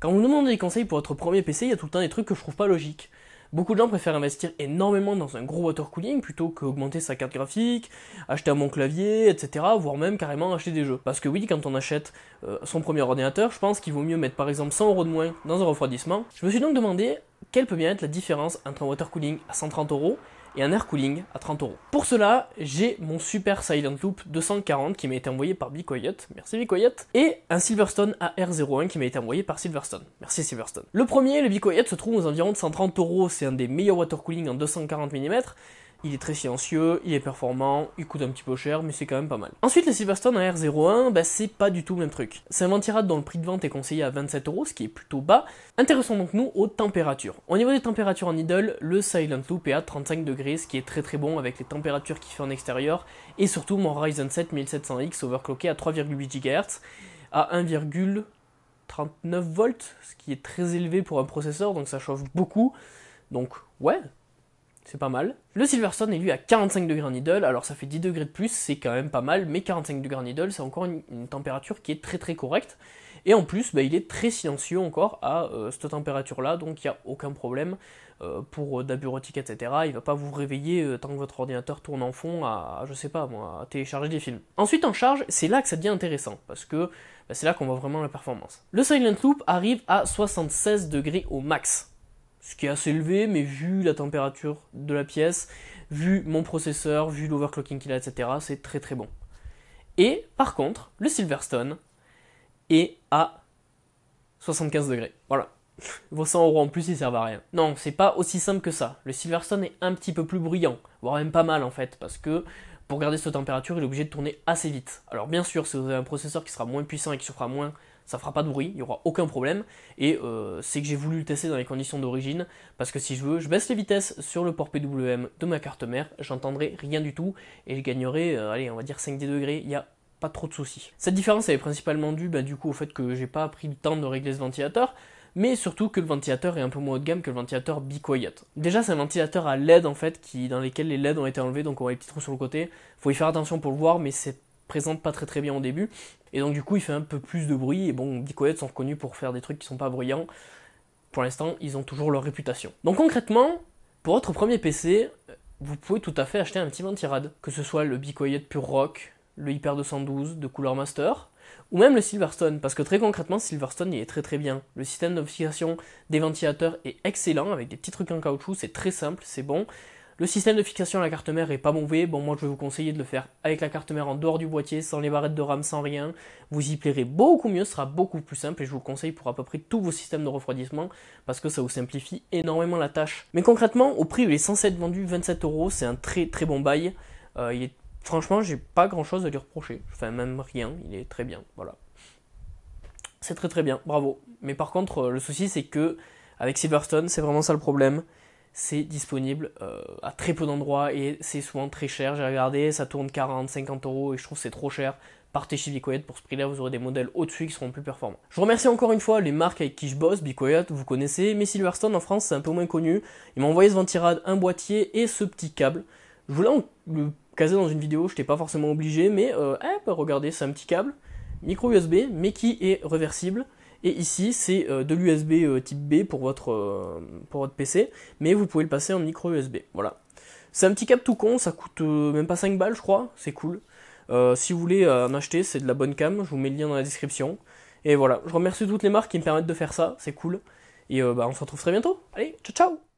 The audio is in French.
Quand vous me demandez des conseils pour votre premier PC, il y a tout le temps des trucs que je trouve pas logiques. Beaucoup de gens préfèrent investir énormément dans un gros water cooling plutôt qu'augmenter sa carte graphique, acheter un bon clavier, etc. voire même carrément acheter des jeux. Parce que oui, quand on achète son premier ordinateur, je pense qu'il vaut mieux mettre par exemple 100 € de moins dans un refroidissement. Je me suis donc demandé quelle peut bien être la différence entre un water cooling à 130 € et un air cooling à 30 €. Pour cela, j'ai mon super Silent Loop 240 qui m'a été envoyé par Be Quiet, merci Be Quiet, et un Silverstone AR01 qui m'a été envoyé par Silverstone, merci Silverstone. Le premier, le Be Quiet, se trouve aux environs de 130 €, c'est un des meilleurs water cooling en 240 mm, il est très silencieux, il est performant, il coûte un petit peu cher, mais c'est quand même pas mal. Ensuite, le Silverstone AR01, c'est pas du tout le même truc. C'est un ventirad dont le prix de vente est conseillé à 27 €, ce qui est plutôt bas. Intéressons donc nous aux températures. Au niveau des températures en idle, le Silent Loop est à 35 degrés, ce qui est très très bon avec les températures qu'il fait en extérieur, et surtout mon Ryzen 7 1700X overclocké à 3,8 GHz, à 1,39 volts, ce qui est très élevé pour un processeur, donc ça chauffe beaucoup. Donc ouais, c'est pas mal. Le Silverstone est lui à 45 degrés en idle, alors ça fait 10 degrés de plus, c'est quand même pas mal, mais 45 degrés en idle, c'est encore une température qui est très très correcte. Et en plus, il est très silencieux encore à cette température-là, donc il n'y a aucun problème pour de la bureautique, etc. Il va pas vous réveiller tant que votre ordinateur tourne en fond à, je sais pas moi, à télécharger des films. Ensuite en charge, c'est là que ça devient intéressant, parce que c'est là qu'on voit vraiment la performance. Le Silent Loop arrive à 76 degrés au max. Ce qui est assez élevé, mais vu la température de la pièce, vu mon processeur, vu l'overclocking qu'il a, etc., c'est très très bon. Et par contre, le Silverstone est à 75 degrés. Voilà. Vos 100 € en plus, ils servent à rien. Non, c'est pas aussi simple que ça. Le Silverstone est un petit peu plus bruyant, voire même pas mal en fait, parce que pour garder cette température, il est obligé de tourner assez vite. Alors bien sûr, si vous avez un processeur qui sera moins puissant et qui souffrira moins, ça fera pas de bruit, il n'y aura aucun problème, et c'est que j'ai voulu le tester dans les conditions d'origine, parce que si je veux, je baisse les vitesses sur le port PWM de ma carte mère, j'entendrai rien du tout, et je gagnerai, allez, on va dire 5-10 degrés, il n'y a pas trop de soucis. Cette différence elle est principalement due du coup au fait que j'ai pas pris le temps de régler ce ventilateur, mais surtout que le ventilateur est un peu moins haut de gamme que le ventilateur Be Quiet. Déjà c'est un ventilateur à LED en fait, dans lesquels les LED ont été enlevés, donc on voit les petits trous sur le côté, faut y faire attention pour le voir, mais c'est présente pas très bien au début, et donc du coup il fait un peu plus de bruit, et bon, Be Quiet sont reconnus pour faire des trucs qui sont pas bruyants, pour l'instant ils ont toujours leur réputation. Donc concrètement, pour votre premier PC, vous pouvez tout à fait acheter un petit ventirad, que ce soit le Be Quiet Pure Rock, le Hyper 212 de couleur Master, ou même le Silverstone, parce que très concrètement Silverstone il est très très bien. Le système d'amplification des ventilateurs est excellent, avec des petits trucs en caoutchouc, c'est très simple, c'est bon. Le système de fixation à la carte mère est pas mauvais, bon moi je vais vous conseiller de le faire avec la carte mère en dehors du boîtier, sans les barrettes de RAM, sans rien, vous y plairez beaucoup mieux, ce sera beaucoup plus simple et je vous le conseille pour à peu près tous vos systèmes de refroidissement, parce que ça vous simplifie énormément la tâche. Mais concrètement, au prix où il est censé être vendu 27 €, c'est un très très bon bail, franchement j'ai pas grand chose à lui reprocher, enfin même rien, il est très bien, voilà. C'est très très bien, bravo. Mais par contre le souci c'est que avec Silverstone, c'est vraiment ça le problème, c'est disponible à très peu d'endroits et c'est souvent très cher. J'ai regardé, ça tourne 40-50 € et je trouve que c'est trop cher. Partez chez Be Quiet, pour ce prix-là, vous aurez des modèles au-dessus qui seront plus performants. Je remercie encore une fois les marques avec qui je bosse, Be Quiet, vous connaissez, mais Silverstone en France c'est un peu moins connu. Ils m'ont envoyé ce ventirad, un boîtier et ce petit câble. Je voulais le caser dans une vidéo, je n'étais pas forcément obligé, mais regardez, c'est un petit câble, micro USB, mais qui est réversible. Et ici, c'est de l'USB type B pour votre PC, mais vous pouvez le passer en micro USB. Voilà. C'est un petit câble tout con, ça coûte même pas 5 balles, je crois, c'est cool. Si vous voulez en acheter, c'est de la bonne cam, je vous mets le lien dans la description. Et voilà, je remercie toutes les marques qui me permettent de faire ça, c'est cool. Et on se retrouve très bientôt. Allez, ciao ciao!